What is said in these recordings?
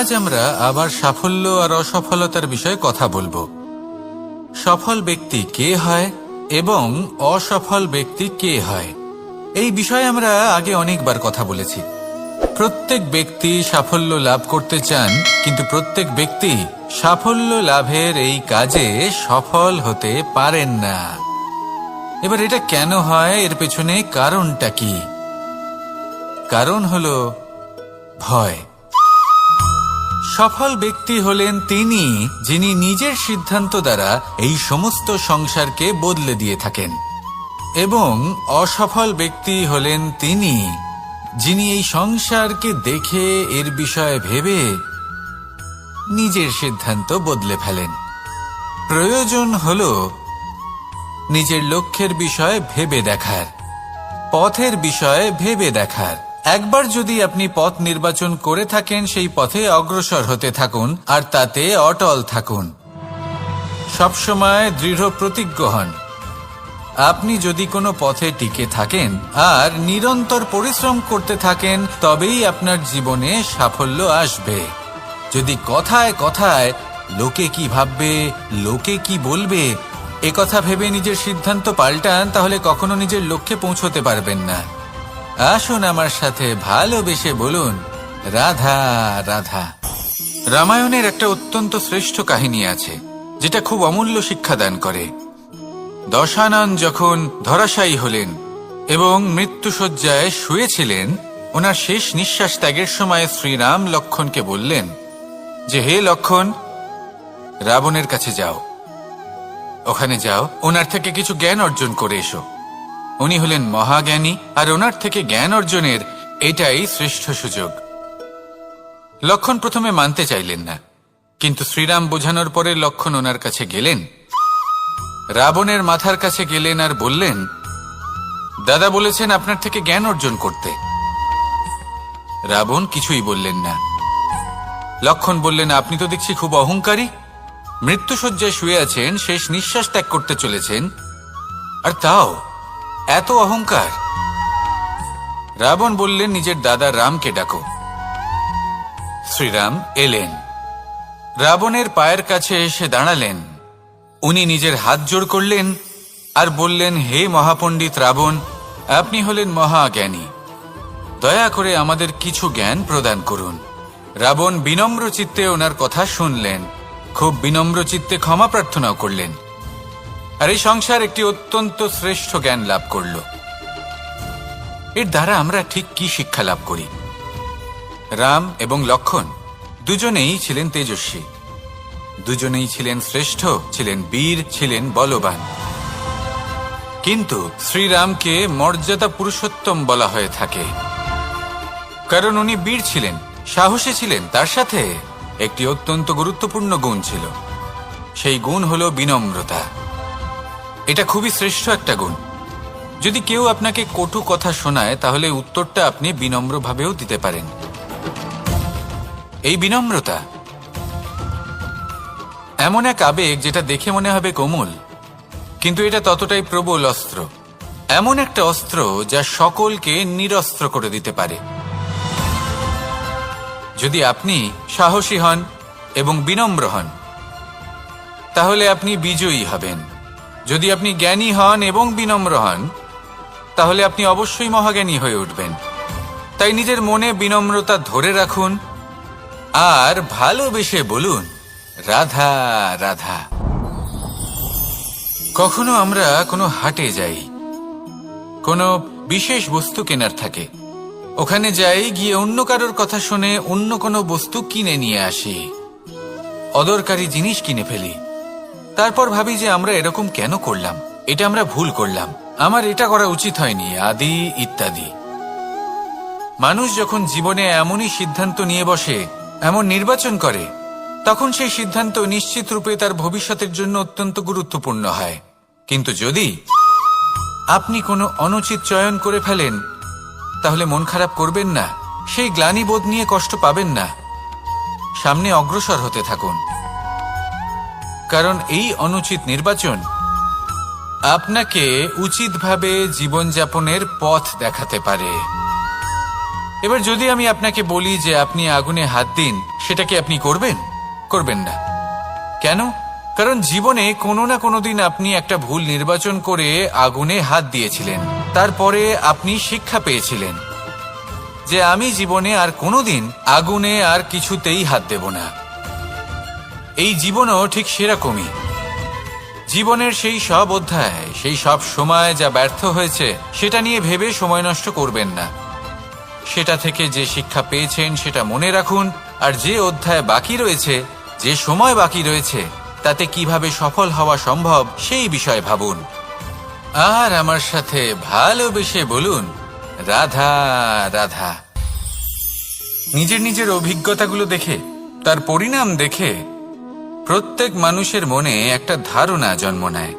আজ আমরা আবার সাফল্য আর অসফলতার বিষয়ে কথা বলবো। সফল ব্যক্তি কে হয় এবং অসফল ব্যক্তি কে হয়, এই বিষয়ে আমরা আগে অনেকবার কথা বলেছি। প্রত্যেক ব্যক্তি সাফল্য লাভ করতে চান, কিন্তু প্রত্যেক ব্যক্তি সাফল্য লাভের এই কাজে সফল হতে পারেন না। এবার এটা কেন হয়, এর পেছনে কারণটা কি? কারণ হলো ভয়। সফল ব্যক্তি হলেন তিনি যিনি নিজের সিদ্ধান্ত দ্বারা এই সমস্ত সংসারকে বদলে দিয়ে থাকেন, এবং অসফল ব্যক্তি হলেন তিনি যিনি এই সংসারকে দেখে এর বিষয়ে ভেবে নিজের সিদ্ধান্ত বদলে ফেলেন। প্রয়োজন হল নিজের লক্ষ্যের বিষয়ে ভেবে দেখার, পথের বিষয়ে ভেবে দেখার। একবার যদি আপনি পথ নির্বাচন করে থাকেন, সেই পথে অগ্রসর হতে থাকুন আর তাতে অটল থাকুন। সবসময় দৃঢ় প্রতিজ্ঞ হন। আপনি যদি কোনো পথে টিকে থাকেন আর নিরন্তর পরিশ্রম করতে থাকেন, তবেই আপনার জীবনে সাফল্য আসবে। যদি কথায় কথায় লোকে কি ভাববে, লোকে কি বলবে, একথা ভেবে নিজের সিদ্ধান্ত পাল্টান, তাহলে কখনো নিজের লক্ষ্যে পৌঁছতে পারবেন না। আসুন আমার সাথে ভালোবেসে বলুন, রাধা রাধা। রামায়ণের একটা অত্যন্ত শ্রেষ্ঠ কাহিনী আছে, যেটা খুব অমূল্য শিক্ষাদান করে। দশানন যখন ধরাশায়ী হলেন এবং মৃত্যুশয্যায় শুয়েছিলেন, ওনার শেষ নিঃশ্বাস ত্যাগের সময় শ্রীরাম লক্ষ্মণকে বললেন যে, হে লক্ষ্মণ, রাবণের কাছে যাও, ওখানে যাও, ওনার থেকে কিছু জ্ঞান অর্জন করে এসো। উনি হলেন মহাজ্ঞানী, আর ওনার থেকে জ্ঞান অর্জনের এটাই শ্রেষ্ঠ সুযোগ। লক্ষ্মণ প্রথমে মানতে চাইলেন না, কিন্তু শ্রীরাম বোঝানোর পরে লক্ষ্মণ ওনার কাছে গেলেন, রাবণের মাথার কাছে গেলেন আর বললেন, দাদা বলেছেন আপনার থেকে জ্ঞান অর্জন করতে। রাবণ কিছুই বললেন না। লক্ষ্মণ বললেন, আপনি তো দেখছি খুব অহংকারী, মৃত্যুশয্যায় শুয়ে আছেন, শেষ নিঃশ্বাস ত্যাগ করতে চলেছেন, আর তাও এত অহংকার। রাবণ বললেন, নিজের দাদা রামকে ডাকো। শ্রীরাম এলেন, রাবণের পায়ের কাছে এসে দাঁড়ালেন। উনি নিজের হাত জোড় করলেন আর বললেন, হে মহাপণ্ডিত রাবণ, আপনি হলেন মহাজ্ঞানী, দয়া করে আমাদের কিছু জ্ঞান প্রদান করুন। রাবণ বিনম্র চিত্তে ওনার কথা শুনলেন, খুব বিনম্র চিত্তে ক্ষমা প্রার্থনাও করলেন, আর এই সংসার একটি অত্যন্ত শ্রেষ্ঠ জ্ঞান লাভ করল। এর দ্বারা আমরা ঠিক কি শিক্ষা লাভ করি? রাম এবং লক্ষ্মণ দুজনেই ছিলেন তেজস্বী, দুজনেই ছিলেন শ্রেষ্ঠ, ছিলেন বীর, ছিলেন বলবান। কিন্তু শ্রীরামকে মর্যাদা পুরুষোত্তম বলা হয়ে থাকে, কারণ উনি বীর ছিলেন, সাহসী ছিলেন। তার সাথে একটি অত্যন্ত গুরুত্বপূর্ণ গুণ ছিল, সেই গুণ হলো বিনম্রতা। এটা খুবই শ্রেষ্ঠ একটা গুণ। যদি কেউ আপনাকে কটু কথা শোনায়, তাহলে উত্তরটা আপনি বিনম্রভাবেও দিতে পারেন। এই বিনম্রতা এমন এক আবেগ যেটা দেখে মনে হবে কোমল, কিন্তু এটা ততটাই প্রবল অস্ত্র। এমন একটা অস্ত্র যা সকলকে নিরস্ত্র করে দিতে পারে। যদি আপনি সাহসী হন এবং বিনম্র হন, তাহলে আপনি বিজয়ী হবেন। যদি আপনি জ্ঞানী হন এবং বিনম্র হন, তাহলে আপনি অবশ্যই মহাজ্ঞানী হয়ে উঠবেন। তাই নিজের মনে বিনম্রতা ধরে রাখুন আর ভালোবেসে বলুন, রাধা রাধা। কখনো আমরা কোনো হাটে যাই, কোনো বিশেষ বস্তু কেনার থাকে, ওখানে যাই, গিয়ে অন্য কারোর কথা শুনে অন্য কোনো বস্তু কিনে নিয়ে আসি, অদরকারি জিনিস কিনে ফেলি। তারপর ভাবি যে আমরা এরকম কেন করলাম, এটা আমরা ভুল করলাম, আমার এটা করা উচিত হয়নি, আদি ইত্যাদি। মানুষ যখন জীবনে এমনই সিদ্ধান্ত নিয়ে বসে, এমন নির্বাচন করে, তখন সেই সিদ্ধান্ত নিশ্চিত রূপে তার ভবিষ্যতের জন্য অত্যন্ত গুরুত্বপূর্ণ হয়। কিন্তু যদি আপনি কোনো অনুচিত চয়ন করে ফেলেন, তাহলে মন খারাপ করবেন না, সেই গ্লানিবোধ নিয়ে কষ্ট পাবেন না, সামনে অগ্রসর হতে থাকুন। কারণ এই অনুচিত নির্বাচন আপনাকে উচিতভাবে জীবনযাপনের পথ দেখাতে পারে। এবার যদি আমি আপনাকে বলি যে আপনি আগুনে হাত দিন, সেটা কি আপনি করবেন? করবেন না। কেন? কারণ জীবনে কোনো না কোনো দিন আপনি একটা ভুল নির্বাচন করে আগুনে হাত দিয়েছিলেন। তারপরে আপনি শিক্ষা পেয়েছিলেন যে আমি জীবনে আর কোনোদিন আগুনে আর কিছুতেই হাত দেব না। এই জীবনও ঠিক সেরকমই। জীবনের সেই সব অধ্যায়, সেই সব সময় যা ব্যর্থ হয়েছে, সেটা নিয়ে ভেবে সময় নষ্ট করবেন না। সেটা থেকে যে শিক্ষা পেয়েছেন সেটা মনে রাখুন, আর যে অধ্যায় বাকি রয়েছে, যে সময় বাকি রয়েছে, তাতে কিভাবে সফল হওয়া সম্ভব সেই বিষয়ে ভাবুন। আর আমার সাথে ভালোবেসে বলুন, রাধা রাধা। নিজের নিজের অভিজ্ঞতাগুলো দেখে, তার পরিণাম দেখে প্রত্যেক মানুষের মনে একটা ধারণা জন্ম নেয়।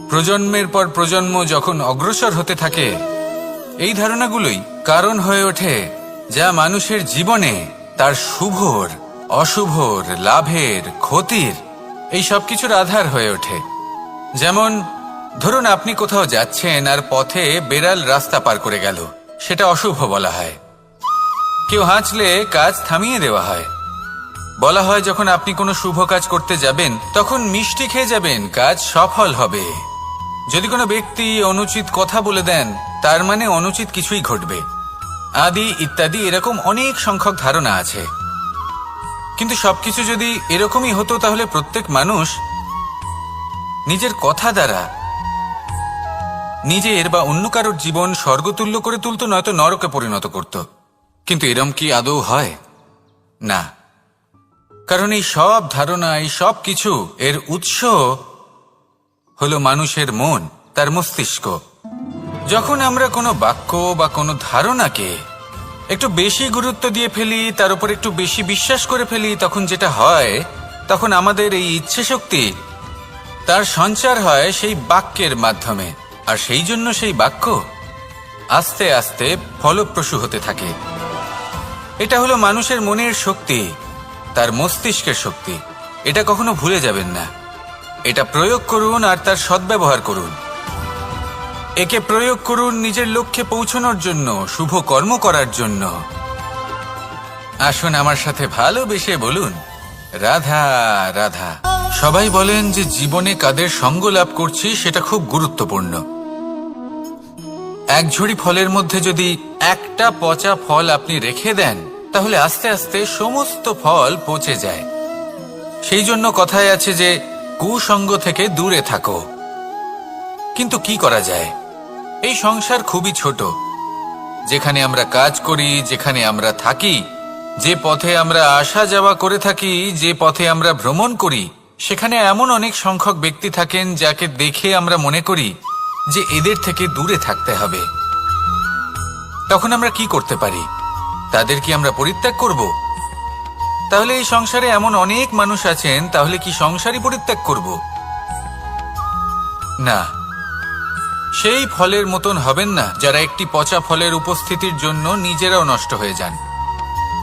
প্রজন্মের পর প্রজন্ম যখন অগ্রসর হতে থাকে, এই ধারণাগুলোই কারণ হয়ে ওঠে যা মানুষের জীবনে তার শুভর, অশুভর, লাভের, ক্ষতির এই সব কিছুর আধার হয়ে ওঠে। যেমন ধরুন আপনি কোথাও যাচ্ছেন আর পথে বেড়াল রাস্তা পার করে গেল, সেটা অশুভ বলা হয়। কেউ হাঁচলে কাজ থামিয়ে দেওয়া হয়। বলা হয় যখন আপনি কোনো শুভ কাজ করতে যাবেন তখন মিষ্টি খেয়ে যাবেন, কাজ সফল হবে। যদি কোনো ব্যক্তি অনুচিত কথা বলে দেন, তার মানে অনুচিত কিছুই ঘটবে, আদি ইত্যাদি। এরকম অনেক সংখ্যক ধারণা আছে। কিন্তু সবকিছু যদি এরকমই হতো, তাহলে প্রত্যেক মানুষ নিজের কথা দ্বারা নিজের বা অন্য কারোর জীবন স্বর্গতুল্য করে তুলতো, নয়তো নরকে পরিণত করত। কিন্তু এরম কি আদৌ হয়? না। কারণ এই সব ধারণা, এই সব কিছু এর উৎস হলো মানুষের মন, তার মস্তিষ্ক। যখন আমরা কোনো বাক্য বা কোনো ধারণাকে একটু বেশি গুরুত্ব দিয়ে ফেলি, তার উপর একটু বেশি বিশ্বাস করে ফেলি, তখন যেটা হয়, তখন আমাদের এই ইচ্ছে শক্তি তার সঞ্চার হয় সেই বাক্যের মাধ্যমে। আর সেই জন্য সেই বাক্য আস্তে আস্তে ফলপ্রসূ হতে থাকে। এটা হলো মানুষের মনের শক্তি, তার মস্তিষ্কের শক্তি। এটা কখনো ভুলে যাবেন না। এটা প্রয়োগ করুন আর তার সদ্ব্যবহার করুন। একে প্রয়োগ করুন নিজের লক্ষ্যে পৌঁছানোর জন্য, শুভ কর্ম করার জন্য। আসুন আমার সাথে ভালোবেসে বলুন, রাধা রাধা। সবাই বলেন যে জীবনে কাদের সঙ্গ লাভ করছি সেটা খুব গুরুত্বপূর্ণ। এক ঝুড়ি ফলের মধ্যে যদি একটা পচা ফল আপনি রেখে দেন, তাহলে আস্তে আস্তে সমস্ত ফল পচে যায়। সেই জন্য কথায় আছে যে কুসঙ্গ থেকে দূরে থাকো। কিন্তু কি করা যায়? এই সংসার খুবই ছোট। যেখানে আমরা কাজ করি, যেখানে আমরা থাকি, যে পথে আমরা আসা যাওয়া করে থাকি, যে পথে আমরা ভ্রমণ করি, সেখানে এমন অনেক সংখ্যক ব্যক্তি থাকেন যাকে দেখে আমরা মনে করি যে এদের থেকে দূরে থাকতে হবে। তখন আমরা কি করতে পারি? তাদের কি আমরা পরিত্যাগ করব? তাহলে এই সংসারে এমন অনেক মানুষ আছেন, তাহলে কি সংসারই পরিত্যাগ করব? না। সেই ফলের মতন হবেন না যারা একটি পচা ফলের উপস্থিতির জন্য নিজেরাও নষ্ট হয়ে যান।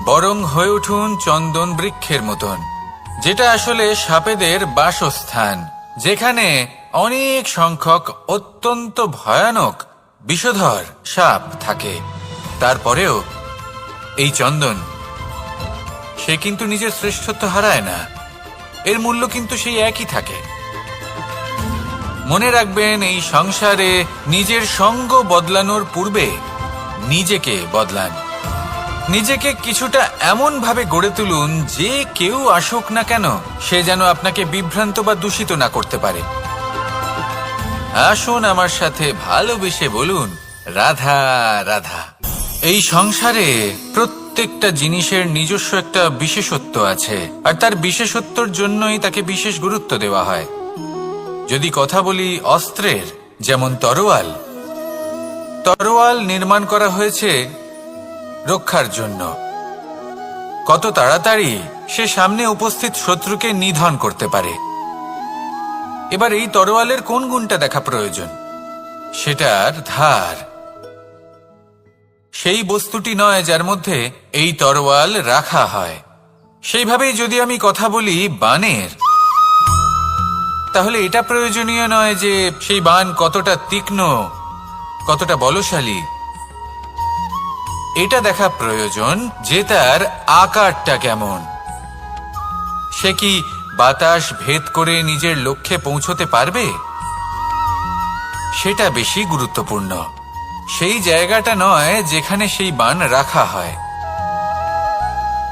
বরং হয়ে উঠুন চন্দন বৃক্ষের মতন, যেটা আসলে সাপেদের বাসস্থান, যেখানে অনেক সংখ্যক অত্যন্ত ভয়ানক বিষধর সাপ থাকে। তারপরেও এই চন্দন, সে কিন্তু নিজের শ্রেষ্ঠত্ব হারায় না। এর মূল্য কিন্তু সেই একই থাকে। মনে রাখবেন, এই সংসারে নিজের সঙ্গ বদলানোর পূর্বে নিজেকে বদলান। নিজেকে কিছুটা এমন ভাবে গড়ে তুলুন যে কেউ আসুক না কেন, সে যেন আপনাকে বিভ্রান্ত বা দূষিত না করতে পারে। আসুন আমার সাথে ভালোবেসে বলুন, রাধা রাধা। এই সংসারে প্রত্যেকটা জিনিসের নিজস্ব একটা বিশেষত্ব আছে, আর তার বিশেষত্বর জন্যই তাকে বিশেষ গুরুত্ব দেওয়া হয়। যদি কথা বলি অস্ত্রের, যেমন তরোয়াল। তরোয়াল নির্মাণ করা হয়েছে রক্ষার জন্য। কত তাড়াতাড়ি সে সামনে উপস্থিত শত্রুকে নিধন করতে পারে। এবার এই তরোয়ালের কোন গুণটা দেখা প্রয়োজন? সেটার ধার। সেই বস্তুটি নয় যার মধ্যে এই তরোয়াল রাখা হয়। সেইভাবেই যদি আমি কথা বলি বাণের, তাহলে এটা প্রয়োজনীয় নয় যে সেই বাণ কতটা তীক্ষ্ণ, কতটা বলশালী। এটা দেখা প্রয়োজন যে তার আকারটা কেমন। সে কি বাতাস ভেদ করে নিজের লক্ষ্যে পৌঁছতে পারবে? সেটা বেশি গুরুত্বপূর্ণ। সেই জায়গাটা নয় যেখানে সেই বাণ রাখা হয়।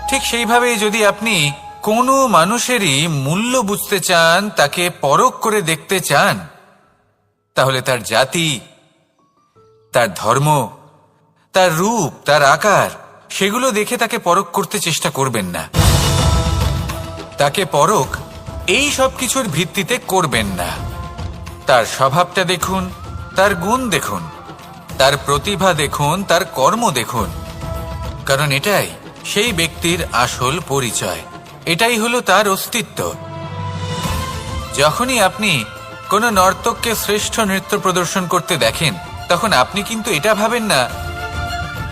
ঠিক সেইভাবে যদি আপনি কোনো মানুষেরই মূল্য বুঝতে চান, তাকে পরখ করে দেখতে চান, তাহলে তার জাতি, তার ধর্ম, তার রূপ, তার আকার, সেগুলো দেখে তাকে পরখ করতে চেষ্টা করবেন না। তাকে পরখ এই সব কিছুর ভিত্তিতে করবেন না। তার স্বভাবটা দেখুন, তার গুণ দেখুন, তার প্রতিভা দেখুন, তার কর্ম দেখুন, কারণ এটাই সেই ব্যক্তির আসল পরিচয়। এটাই হলো তার অস্তিত্ব। যখনই আপনি কোনো নর্তককে শ্রেষ্ঠ নৃত্য প্রদর্শন করতে দেখেন, তখন আপনি কিন্তু এটা ভাবেন না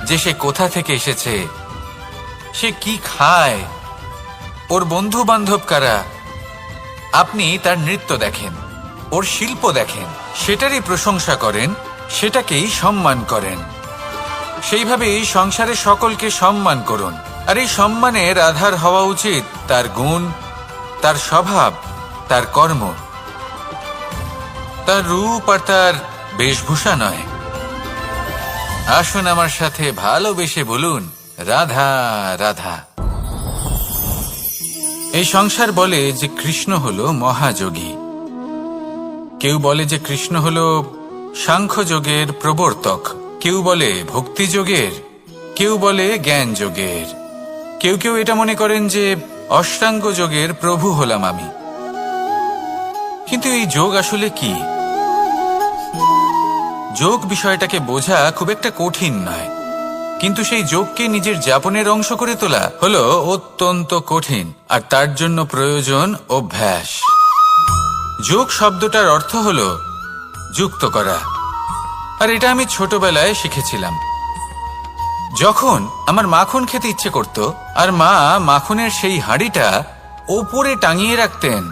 যে সে কোথা থেকে এসেছে, সে কি খায়, ওর বন্ধু বান্ধব কারা। আপনি তার নৃত্য দেখেন, ওর শিল্প দেখেন, সেটারই প্রশংসা করেন, সেটাকেই সম্মান করেন। সেইভাবেই সংসারে সকলকে সম্মান করুন। আর এই সম্মানের আধার হওয়া উচিত তার গুণ, তার স্বভাব, তার কর্ম, তার রূপ আর তার বেশভূষা নয়। আসুন আমার সাথে ভালোবেসে বলুন, রাধা রাধা। এই সংসার বলে যে কৃষ্ণ হলো মহাযোগী। কেউ বলে যে কৃষ্ণ হলো সাংখ্যযোগের প্রবর্তক, কেউ বলে ভক্তিযোগের, কেউ বলে জ্ঞান যোগের, কেউ কেউ এটা মনে করেন যে অষ্টাঙ্গ যোগের প্রভু হলাম আমি। কিন্তু এই যোগ আসলে কি? যোগ বিষয়টাকে বোঝা খুব একটা কঠিন নয়, কিন্তু সেই যোগকে নিজের যাপনের অংশ করে তোলা হলো অত্যন্ত কঠিন, আর তার জন্য প্রয়োজন অভ্যাস। যোগ শব্দটার অর্থ হলো যুক্ত করা, আর এটা আমি ছোটবেলায় শিখেছিলাম। যখন আমার মাখন খেতে ইচ্ছে করত আর মা মাখনের সেই হাঁড়িটা ওপরে টাঙিয়ে রাখতেন,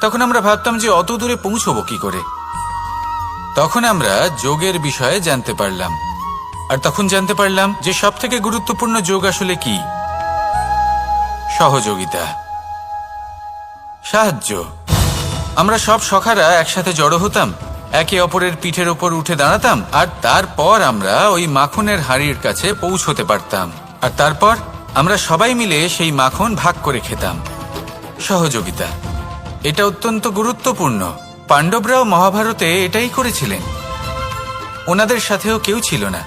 তখন আমরা ভাবতাম যে অত দূরে পৌঁছবো কি করে। তখন আমরা যোগের বিষয়ে জানতে পারলাম, আর তখন জানতে পারলাম যে সব থেকে গুরুত্বপূর্ণ যোগ আসলে কি? সহযোগিতা, সাহায্য। আমরা সব সখারা একসাথে জড়ো হতাম, একে অপরের পিঠের ওপর উঠে দাঁড়াতাম, আর তারপর আমরা ওই মাখনের হাঁড়ির কাছে পৌঁছতে পারতাম, আর তারপর আমরা সবাই মিলে সেই মাখন ভাগ করে খেতাম। সহযোগিতা, এটা অত্যন্ত গুরুত্বপূর্ণ। পাণ্ডবরাও মহাভারতে এটাই করেছিলেন। ওনাদের সাথেও কেউ ছিল না।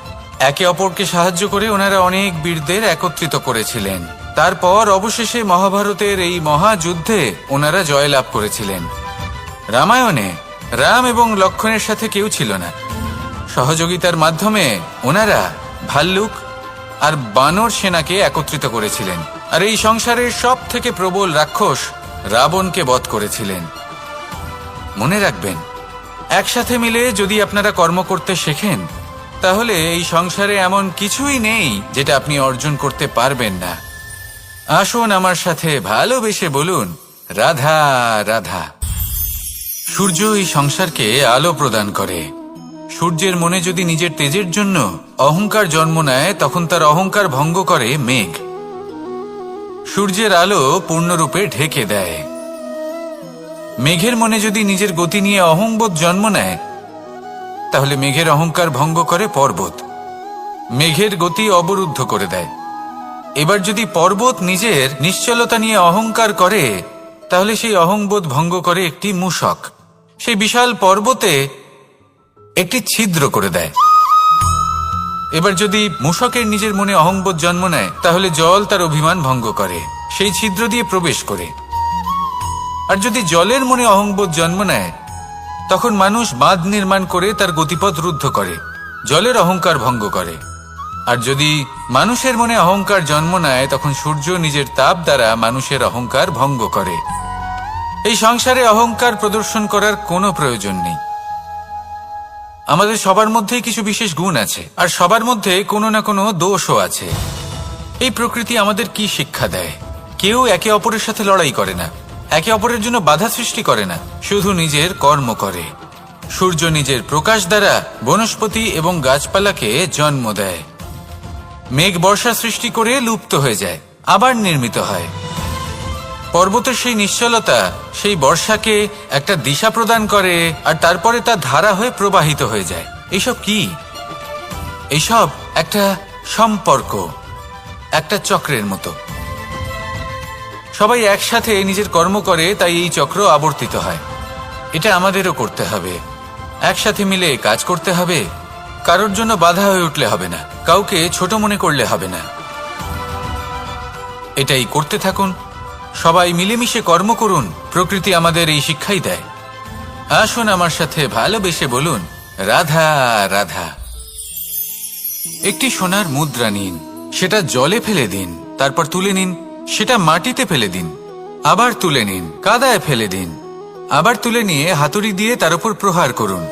একে অপরকে সাহায্য করে ওনারা অনেক বীরদের একত্রিত করেছিলেন। তারপর অবশেষে মহাভারতের এই মহাযুদ্ধে ওনারা জয়লাভ করেছিলেন। রামায়ণে রাম এবং লক্ষ্মণের সাথে কেউ ছিল না। সহযোগিতার মাধ্যমে ওনারা ভাল্লুক আর বানর সেনাকে একত্রিত করেছিলেন, আর এই সংসারের সব থেকে প্রবল রাক্ষস রাবণকে বধ করেছিলেন। মনে রাখবেন, একসাথে মিলে যদি আপনারা কর্ম করতে শেখেন, তাহলে এই সংসারে এমন কিছুই নেই যেটা আপনি অর্জন করতে পারবেন না। আসুন আমার সাথে ভালোবেসে বলুন, রাধা রাধা। সূর্য এই সংসারকে আলো প্রদান করে। সূর্যের মনে যদি নিজের তেজের জন্য অহংকার জন্ম নেয়, তখন তার অহংকার ভঙ্গ করে মেঘ। সূর্যের আলো পূর্ণরূপে ঢেকে দেয়। মেঘের মনে যদি নিজের গতি নিয়ে অহংবোধ জন্ম নেয়, তাহলে মেঘের অহংকার ভঙ্গ করে পর্বত। মেঘের গতি অবরুদ্ধ করে দেয়। এবার যদি পর্বত নিজের নিশ্চলতা নিয়ে অহংকার করে, তাহলে সেই অহংবোধ ভঙ্গ করে একটি মূষক। সেই বিশাল পর্বতে একটি ছিদ্র করে দেয়। এবার যদি মূষকের নিজের মনে অহংবোধ জন্ম নেয়, তাহলে জল তার অভিমান ভঙ্গ করে, সেই ছিদ্র দিয়ে প্রবেশ করে। আর যদি জলের মনে অহংবোধ জন্ম নেয়, তখন মানুষ বাঁধ নির্মাণ করে তার গতিপথ রুদ্ধ করে, জলের অহংকার ভঙ্গ করে। আর যদি মানুষের মনে অহংকার জন্ম নেয়, তখন সূর্য নিজের তাপ দ্বারা মানুষের অহংকার ভঙ্গ করে। এই সংসারে অহংকার প্রদর্শন করার কোনো প্রয়োজন নেই। আমাদের সবার মধ্যেই কিছু বিশেষ গুণ আছে, আর সবার মধ্যে কোনো না কোনো দোষও আছে। এই প্রকৃতি আমাদের কি শিক্ষা দেয়? কেউ একে অপরের সাথে লড়াই করে না, একে অপরের জন্য বাধা সৃষ্টি করে না, শুধু নিজের কর্ম করে। সূর্য নিজের প্রকাশ দ্বারা বনস্পতি এবং গাছপালাকে জন্ম দেয়। মেঘ বর্ষা সৃষ্টি করে লুপ্ত হয়ে যায়, আবার নির্মিত হয়। পর্বতের সেই নিশ্চলতা সেই বর্ষাকে একটা দিশা প্রদান করে, আর তারপরে তা ধারা হয়ে প্রবাহিত হয়ে যায়। এইসব কি? এইসব একটা সম্পর্ক, একটা চক্রের মতো। সবাই একসাথে নিজের কর্ম করে, তাই এই চক্র আবর্তিত হয়। এটা আমাদেরও করতে হবে, একসাথে মিলে কাজ করতে হবে। কারোর জন্য বাধা হয়ে উঠলে হবে না, কাউকে ছোট মনে করলে হবে না। এটাই করতে থাকুন, সবাই মিলেমিশে কর্ম করুন। প্রকৃতি আমাদের এই শিক্ষাই দেয়। আসুন আমার সাথে ভালোবেসে বলুন, রাধা রাধা। একটি সোনার মুদ্রা নিন, সেটা জলে ফেলে দিন, তারপর তুলে নিন, সেটা মাটিতে ফেলে দিন, আবার তুলে নিন, কাদায় ফেলে দিন, আবার তুলে নিয়ে হাতুড়ি দিয়ে তার উপর প্রহার করুন।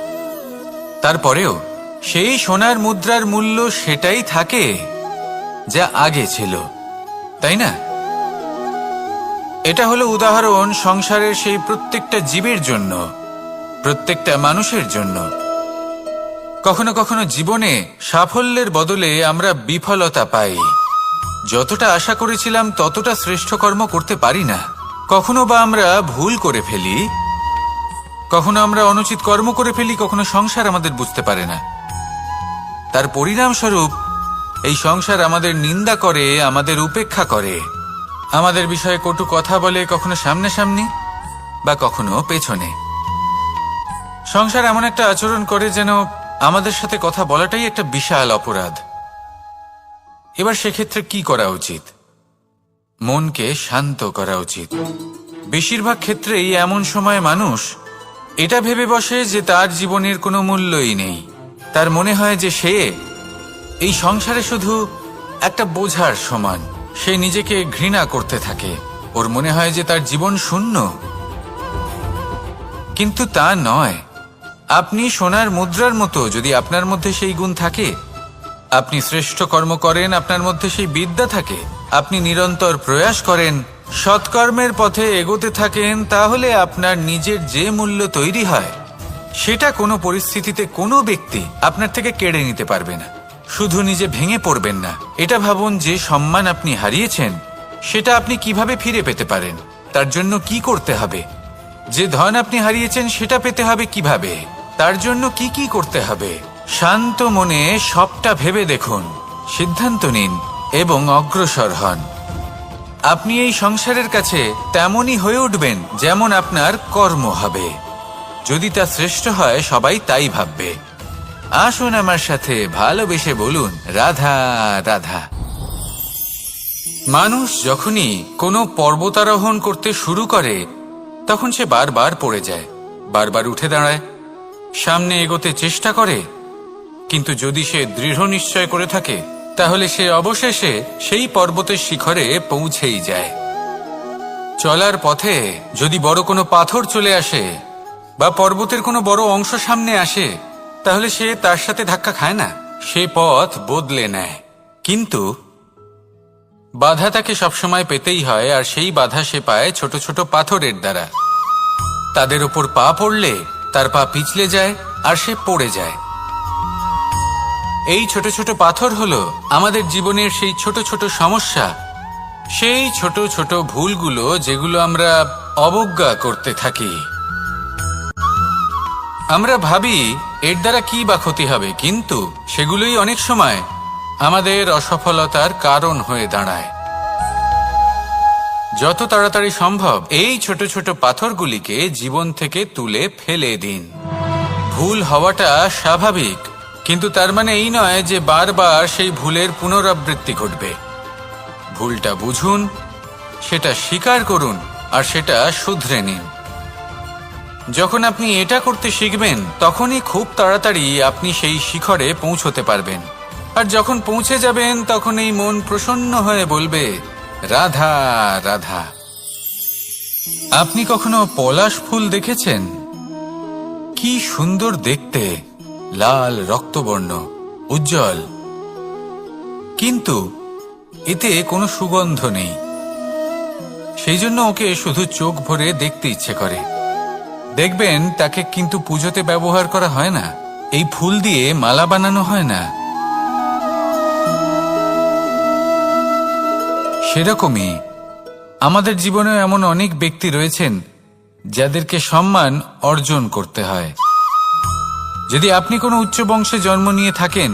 তারপরেও সেই সোনার মুদ্রার মূল্য সেটাই থাকে যা আগে ছিল, তাই না? এটা হলো উদাহরণ সংসারের সেই প্রত্যেকটা জীবের জন্য, প্রত্যেকটা মানুষের জন্য। কখনো কখনো জীবনে সাফল্যের বদলে আমরা বিফলতা পাই। যতটা আশা করেছিলাম ততটা শ্রেষ্ঠ কর্ম করতে পারি না। কখনো বা আমরা ভুল করে ফেলি, কখনো আমরা অনুচিত কর্ম করে ফেলি, কখনো সংসার আমাদের বুঝতে পারে না। তার পরিণামস্বরূপ এই সংসার আমাদের নিন্দা করে, আমাদের উপেক্ষা করে, আমাদের বিষয়ে কটু কথা বলে, কখনো সামনাসামনি বা কখনো পেছনে। সংসার এমন একটা আচরণ করে যেন আমাদের সাথে কথা বলাটাই একটা বিশাল অপরাধ। এবার সেক্ষেত্রে কি করা উচিত? মনকে শান্ত করা উচিত। বেশিরভাগ ক্ষেত্রেই এমন সময় মানুষ এটা ভেবে বসে যে তার জীবনের কোনো মূল্যই নেই। তার মনে হয় যে সে এই সংসারে শুধু একটা বোঝার সমান। সে নিজেকে ঘৃণা করতে থাকে, ওর মনে হয় যে তার জীবন শূন্য। কিন্তু তা নয়। আপনি সোনার মুদ্রার মতো, যদি আপনার মধ্যে সেই গুণ থাকে, আপনি শ্রেষ্ঠ কর্ম করেন, আপনার মধ্যে সেই বিদ্যা থাকে, আপনি নিরন্তর প্রয়াস করেন, সৎকর্মের পথে এগোতে থাকেন, তাহলে আপনার নিজের যে মূল্য তৈরি হয় সেটা কোনো পরিস্থিতিতে কোনো ব্যক্তি আপনার থেকে কেড়ে নিতে পারবে না। শুধু নিজে ভেঙে পড়বেন না, এটা ভাবুন যে সম্মান আপনি হারিয়েছেন সেটা আপনি কিভাবে ফিরে পেতে পারেন, তার জন্য কি করতে হবে। যে ধন আপনি হারিয়েছেন সেটা পেতে হবে কিভাবে, তার জন্য কি কি করতে হবে। শান্ত মনে সবটা ভেবে দেখুন, সিদ্ধান্ত নিন এবং অগ্রসর হন। আপনি এই সংসারের কাছে তেমনই হয়ে উঠবেন যেমন আপনার কর্ম হবে। যদি তা শ্রেষ্ঠ হয় সবাই তাই ভাববে। আসুন আমার সাথে ভালোবেসে বলুন, রাধা রাধা। মানুষ যখনই কোনো পর্বতারোহণ করতে শুরু করে তখন সে বারবার পড়ে যায়, বারবার উঠে দাঁড়ায়, সামনে এগোতে চেষ্টা করে। কিন্তু যদি সে দৃঢ় নিশ্চয় করে থাকে তাহলে সে অবশেষে সেই পর্বতের শিখরে পৌঁছেই যায়। চলার পথে যদি বড় কোনো পাথর চলে আসে বা পর্বতের কোনো বড় অংশ সামনে আসে তাহলে সে তার সাথে ধাক্কা খায় না, সে পথ বদলে নেয়। কিন্তু বাধা তাকে সবসময় পেতেই হয়, আর সেই বাধা সে পায় ছোট ছোট পাথরের দ্বারা। তাদের উপর পা পড়লে তার পা পিছলে যায় আর সে পড়ে যায়। এই ছোট ছোট পাথর হলো আমাদের জীবনের সেই ছোট ছোট সমস্যা, সেই ছোট ছোট ভুলগুলো যেগুলো আমরা অবজ্ঞা করতে থাকি। আমরা ভাবি এর দ্বারা কি বা ক্ষতি হবে, কিন্তু সেগুলোই অনেক সময় আমাদের অসফলতার কারণ হয়ে দাঁড়ায়। যত তাড়াতাড়ি সম্ভব এই ছোট ছোট পাথরগুলিকে জীবন থেকে তুলে ফেলে দিন। ভুল হওয়াটা স্বাভাবিক, কিন্তু তার মানে এই নয় যে বারবার সেই ভুলের পুনরাবৃত্তি ঘটবে। ভুলটা বুঝুন, সেটা স্বীকার করুন আর সেটা শুধরে নিন। যখন আপনি এটা করতে শিখবেন তখনই খুব তাড়াতাড়ি আপনি সেই শিখরে পৌঁছতে পারবেন। আর যখন পৌঁছে যাবেন তখন এই মন প্রসন্ন হয়ে বলবে, রাধা রাধা। আপনি কখনো পলাশ ফুল দেখেছেন? কি সুন্দর দেখতে, লাল রক্তবর্ণ, উজ্জ্বল, কিন্তু এতে কোনো সুগন্ধ নেই। সেই জন্য ওকে শুধু চোখ ভরে দেখতে ইচ্ছে করে। দেখবেন তাকে কিন্তু পুজোতে ব্যবহার করা হয় না, এই ফুল দিয়ে মালা বানানো হয় না। সেরকমই আমাদের জীবনে এমন অনেক ব্যক্তি রয়েছেন যাদেরকে সম্মান অর্জন করতে হয়। যদি আপনি কোনো উচ্চ বংশে জন্ম নিয়ে থাকেন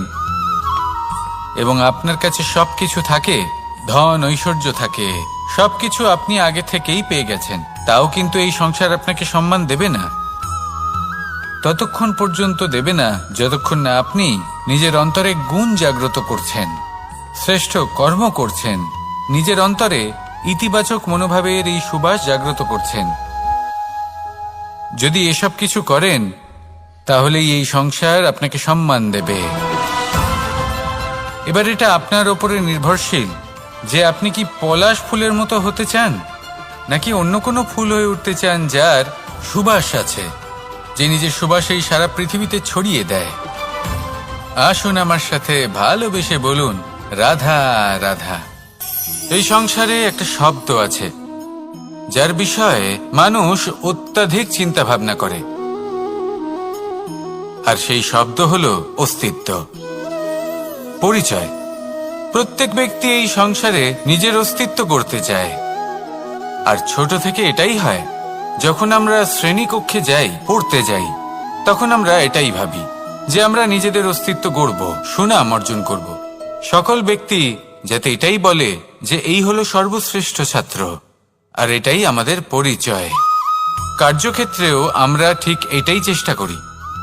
এবং আপনার কাছে সবকিছু থাকে, ধন ঐশ্বর্য থাকে, সবকিছু আপনি আগে থেকেই পেয়ে গেছেন, তাও কিন্তু এই সংসার আপনাকে সম্মান দেবে না। ততক্ষণ পর্যন্ত দেবে না যতক্ষণ না আপনি নিজের অন্তরে গুণ জাগ্রত করছেন, শ্রেষ্ঠ কর্ম করছেন, নিজের অন্তরে ইতিবাচক মনোভাবের এই সুবাস জাগ্রত করছেন। যদি এসব কিছু করেন তাহলেই এই সংসার আপনাকে সম্মান দেবে। এবার এটা আপনার ওপরে নির্ভরশীল যে আপনি কি পলাশ ফুলের মতো হতে চান, নাকি অন্য কোনো ফুল হয়ে উঠতে চান যার সুবাস আছে, যে নিজের সুবাস এই সারা পৃথিবীতে ছড়িয়ে দেয়। আসুন আমার সাথে ভালোবেসে বলুন, রাধা রাধা। এই সংসারে একটা শব্দ আছে যার বিষয়ে মানুষ অত্যাধিক চিন্তা ভাবনা করে, আর সেই শব্দ হলো অস্তিত্ব, পরিচয়। প্রত্যেক ব্যক্তি এই সংসারে নিজের অস্তিত্ব করতে চায়, আর ছোট থেকে এটাই হয়। যখন আমরা শ্রেণীকক্ষে যাই, পড়তে যাই, তখন আমরা এটাই ভাবি যে আমরা নিজেদের অস্তিত্ব গড়ব, সুনাম অর্জন করব। সকল ব্যক্তি যাতে এটাই বলে যে এই হলো সর্বশ্রেষ্ঠ ছাত্র, আর এটাই আমাদের পরিচয়। কার্যক্ষেত্রেও আমরা ঠিক এটাই চেষ্টা করি,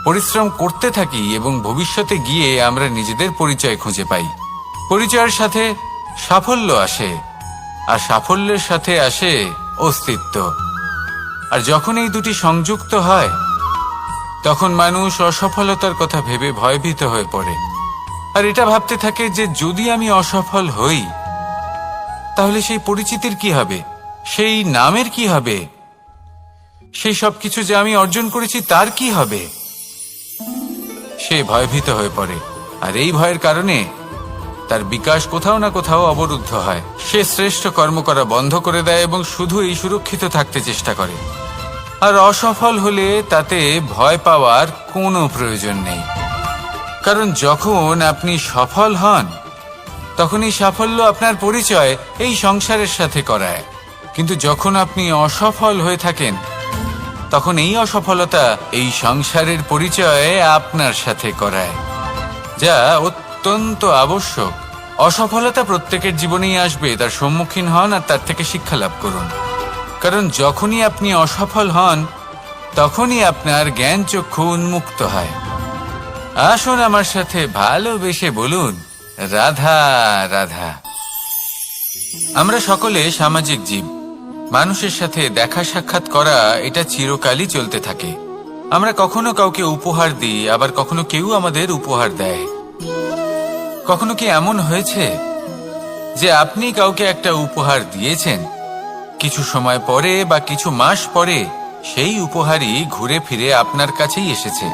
পরিশ্রম করতে থাকি এবং ভবিষ্যতে গিয়ে আমরা নিজেদের পরিচয় খুঁজে পাই। পরিচয়ের সাথে সাফল্য আসে, আর সাফল্যের সাথে আসে অস্তিত্ব। আর যখন এই দুটি সংযুক্ত হয় তখন মানুষ অসফলতার কথা ভেবে ভয়ভীত হয়ে পড়ে, আর এটা ভাবতে থাকে যে যদি আমি অসফল হই তাহলে সেই পরিচিতির কি হবে, সেই নামের কি হবে, সেই সবকিছু যে আমি অর্জন করেছি তার কি হবে। সে ভয়ভীত হয়ে পড়ে, আর এই ভয়ের কারণে তার বিকাশ কোথাও না কোথাও অবরুদ্ধ হয়। সে শ্রেষ্ঠ কর্ম করা বন্ধ করে দেয় এবং শুধু এই সুরক্ষিত থাকতে চেষ্টা করে। আর অসফল হলে তাতে ভয় পাওয়ার কোনো প্রয়োজন নেই, কারণ যখন আপনি সফল হন তখন এই সাফল্য আপনার পরিচয় এই সংসারের সাথে করায়। কিন্তু যখন আপনি অসফল হয়ে থাকেন তখন এই অসফলতা এই সংসারের পরিচয় আপনার সাথে করায়, যা অত্যন্ত আবশ্যক। অসফলতা প্রত্যেকের জীবনেই আসবে, তার সম্মুখীন হন আর তার থেকে শিক্ষা লাভ করুন। কারণ যখনই আপনি অসফল হন তখনই আপনার জ্ঞান চক্ষু উন্মুক্ত হয়। আসুন আমার সাথে ভালোবেসে বলুন, রাধা রাধা। আমরা সকলে সামাজিক জীব, মানুষের সাথে দেখা সাক্ষাৎ করা এটা চিরকালই চলতে থাকে। আমরা কখনো কাউকে উপহার দিই, আবার কখনো কেউ আমাদের উপহার দেয়। কখনো কি এমন হয়েছে যে আপনি কাউকে একটা উপহার দিয়েছেন, কিছু সময় পরে বা কিছু মাস পরে সেই উপহারই ঘুরে ফিরে আপনার কাছেই এসেছে,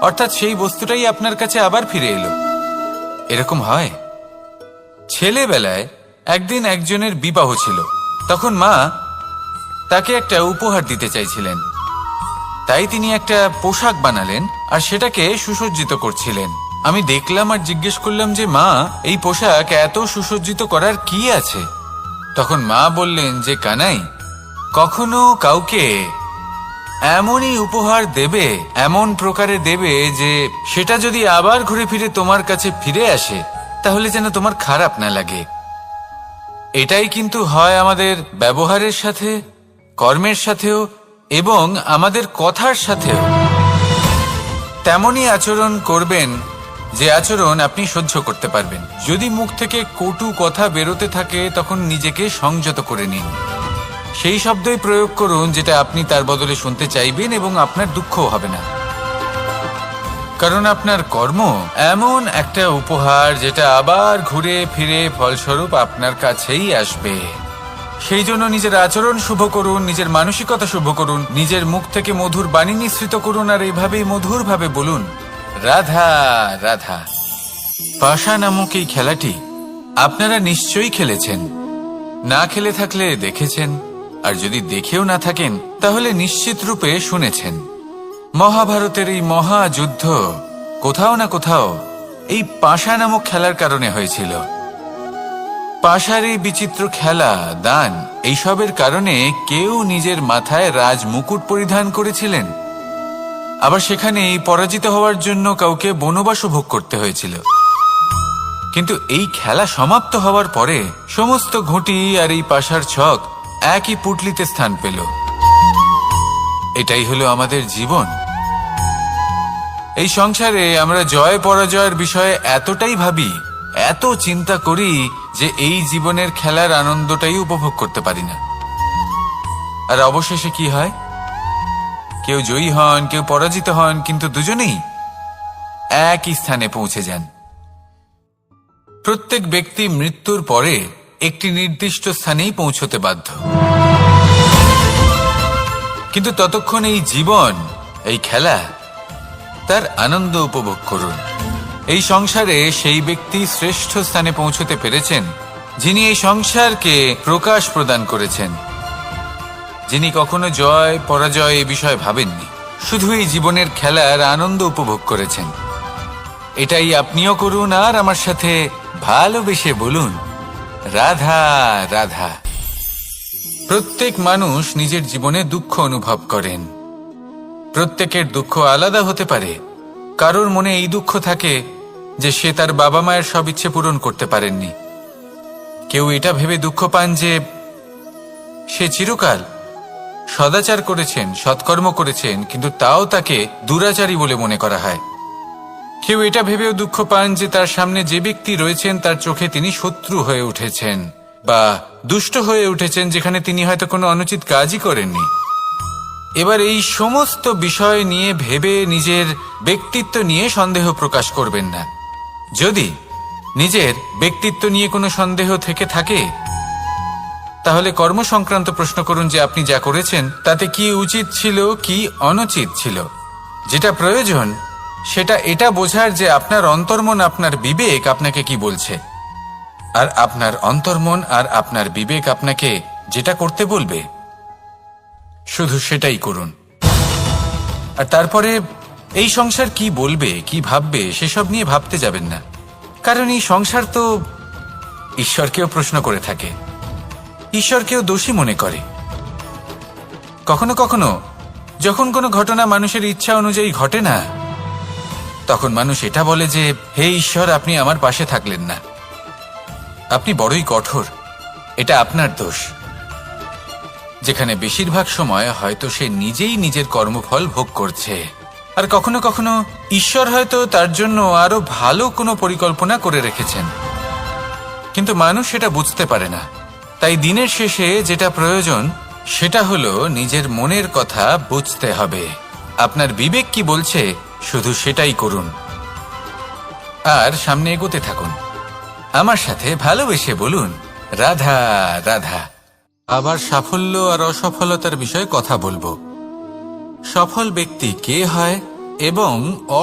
অর্থাৎ সেই বস্তুটাই আপনার কাছে আবার ফিরে এলো? এরকম হয়। ছেলেবেলায় একদিন একজনের বিবাহ ছিল, তখন মা তাকে একটা উপহার দিতে চাইছিলেন, তাই তিনি একটা পোশাক বানালেন আর সেটাকে সুসজ্জিত করছিলেন। আমি দেখলাম আর জিজ্ঞেস করলাম যে মা, এই পোশাক এত সুসজ্জিত করার কি আছে? তখন মা বললেন যে কানাই, কখনো কাউকে এমনই উপহার দেবে, এমন প্রকারে দেবে যে সেটা যদি আবার ঘুরে ফিরে তোমার কাছে ফিরে আসে তাহলে যেন তোমার খারাপ না লাগে। এটাই কিন্তু হয় আমাদের ব্যবহারের সাথে, কর্মের সাথেও এবং আমাদের কথার সাথেও। তেমনই আচরণ করবেন যে আচরণ আপনি সহ্য করতে পারবেন। যদি মুখ থেকে কটু কথা বেরোতে থাকে তখন নিজেকে সংযত করে নিন, সেই শব্দই প্রয়োগ করুন যেটা আপনি তার বদলে শুনতে চাইবেন এবং আপনার দুঃখও হবে না। কারণ আপনার কর্ম এমন একটা উপহার যেটা আবার ঘুরে ফিরে ফলস্বরূপ আপনার কাছেই আসবে। সেই জন্য নিজের আচরণ শুভ করুন, নিজের মানসিকতা শুভ করুন, নিজের মুখ থেকে মধুর বাণী নিঃসৃত করুন, আর এইভাবেই মধুরভাবে বলুন, রাধা রাধা। পাশা নামক এই খেলাটি আপনারা নিশ্চয়ই খেলেছেন, না খেলে থাকলে দেখেছেন, আর যদি দেখেও না থাকেন তাহলে নিশ্চিত রূপে শুনেছেন। মহাভারতের এই মহাযুদ্ধ কোথাও না কোথাও এই পাশা নামক খেলার কারণে হয়েছিল। পাশারি, বিচিত্র খেলা, দান এইসবের কারণে কেউ নিজের মাথায় রাজ মুকুট পরিধান করেছিলেন, আবার সেখানেই পরাজিত হওয়ার জন্য কাউকে বনবাসও ভোগ করতে হয়েছিল। কিন্তু এই খেলা সমাপ্ত হওয়ার পরে সমস্ত ঘুঁটি আর এই পাশার ছক একই পুটলিতে স্থান পেল। এটাই হলো আমাদের জীবন। এই সংসারে আমরা জয় পরাজয়ের বিষয়ে এতটাই ভাবি, এত চিন্তা করি যে এই জীবনের খেলার আনন্দটাই উপভোগ করতে পারি না। আর অবশেষে কি হয়? কেউ জয়ী হন, কেউ পরাজিত হন, কিন্তু দুজনেই একই স্থানে পৌঁছে যান। প্রত্যেক ব্যক্তি মৃত্যুর পরে একটি নির্দিষ্ট স্থানেই পৌঁছতে বাধ্য, কিন্তু ততক্ষণ এই জীবন, এই খেলা, তার আনন্দ উপভোগ করুন। এই সংসারে সেই ব্যক্তি শ্রেষ্ঠ স্থানে পৌঁছতে পেরেছেন যিনি এই সংসারকে প্রকাশ প্রদান করেছেন, যিনি কখনো জয় পরাজয় এ বিষয়ে ভাবেননি, শুধু এই জীবনের খেলার আনন্দ উপভোগ করেছেন। এটাই আপনিও করুন আর আমার সাথে ভালোবেসে বলুন, রাধা রাধা। প্রত্যেক মানুষ নিজের জীবনে দুঃখ অনুভব করেন। প্রত্যেকের দুঃখ আলাদা হতে পারে। কারোর মনে এই দুঃখ থাকে যে সে তার বাবা মায়ের সব ইচ্ছে পূরণ করতে পারেননি। কেউ এটা ভেবে দুঃখ পান যে সে চিরকাল সদাচার করেছেন, সৎকর্ম করেছেন, কিন্তু তাও তাকে দুরাচারী বলে মনে করা হয়। কেউ এটা ভেবেও দুঃখ পান যে তার সামনে যে ব্যক্তি রয়েছেন তার চোখে তিনি শত্রু হয়ে উঠেছেন বা দুষ্ট হয়ে উঠেছেন, যেখানে তিনি হয়তো কোনো অনুচিত কাজই করেননি। এবার এই সমস্ত বিষয় নিয়ে ভেবে নিজের ব্যক্তিত্ব নিয়ে সন্দেহ প্রকাশ করবেন না। যদি নিজের ব্যক্তিত্ব নিয়ে কোনো সন্দেহ থেকে থাকে, তাহলে কর্ম সংক্রান্ত প্রশ্ন করুন যে আপনি যা করেছেন তাতে কি উচিত ছিল, কি অনুচিত ছিল। যেটা প্রয়োজন সেটা এটা বোঝার যে আপনার অন্তর্মন, আপনার বিবেক আপনাকে কি বলছে, আর আপনার অন্তর্মন আর আপনার বিবেক আপনাকে যেটা করতে বলবে শুধু সেটাই করুন। আর তারপরে এই সংসার কি বলবে, কি ভাববে সেসব নিয়ে ভাবতে যাবেন না, কারণ এই সংসার তো ঈশ্বরকেও প্রশ্ন করে থাকে, ঈশ্বরকেও দোষী মনে করে। কখনো কখনো যখন কোনো ঘটনা মানুষের ইচ্ছা অনুযায়ী ঘটে না, তখন মানুষ এটা বলে যে হে ঈশ্বর, আপনি আমার পাশে থাকলেন না, আপনি বড়ই কঠোর, এটা আপনার দোষ। যেখানে বেশিরভাগ সময় হয়তো সে নিজেই নিজের কর্মফল ভোগ করছে। আর কখনো কখনো ঈশ্বর হয়তো তার জন্য আরো ভালো কোনো পরিকল্পনা করে রেখেছেন, কিন্তু মানুষ সেটা বুঝতে পারে না। তাই দিনের শেষে যেটা প্রয়োজন সেটা হলো নিজের মনের কথা বুঝতে হবে। আপনার বিবেক কি বলছে শুধু সেটাই করুন আর সামনে এগোতে থাকুন। আমার সাথে ভালোবেসে বলুন, রাধা রাধা। আবার সাফল্য আর অসফলতার বিষয়ে কথা বলবো। সফল ব্যক্তি কে হয় এবং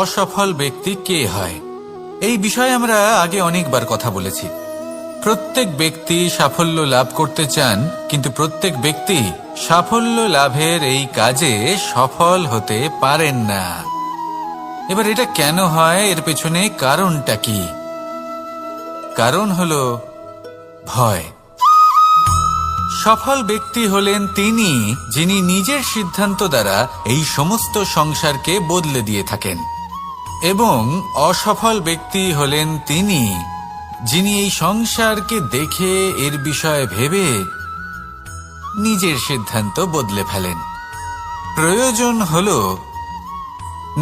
অসফল ব্যক্তি কে হয়, এই বিষয়ে আমরা আগে অনেকবার কথা বলেছি। প্রত্যেক ব্যক্তি সাফল্য লাভ করতে চান, কিন্তু প্রত্যেক ব্যক্তি সাফল্য লাভের এই কাজে সফল হতে পারেন না। এবার এটা কেন হয়, এর পেছনে কারণটা কি? কারণ হলো ভয়। সফল ব্যক্তি হলেন তিনি যিনি নিজের সিদ্ধান্ত দ্বারা এই সমস্ত সংসারকে বদলে দিয়ে থাকেন, এবং অসফল ব্যক্তি হলেন তিনি যিনি এই সংসারকে দেখে এর বিষয়ে ভেবে নিজের সিদ্ধান্ত বদলে ফেলেন। প্রয়োজন হলো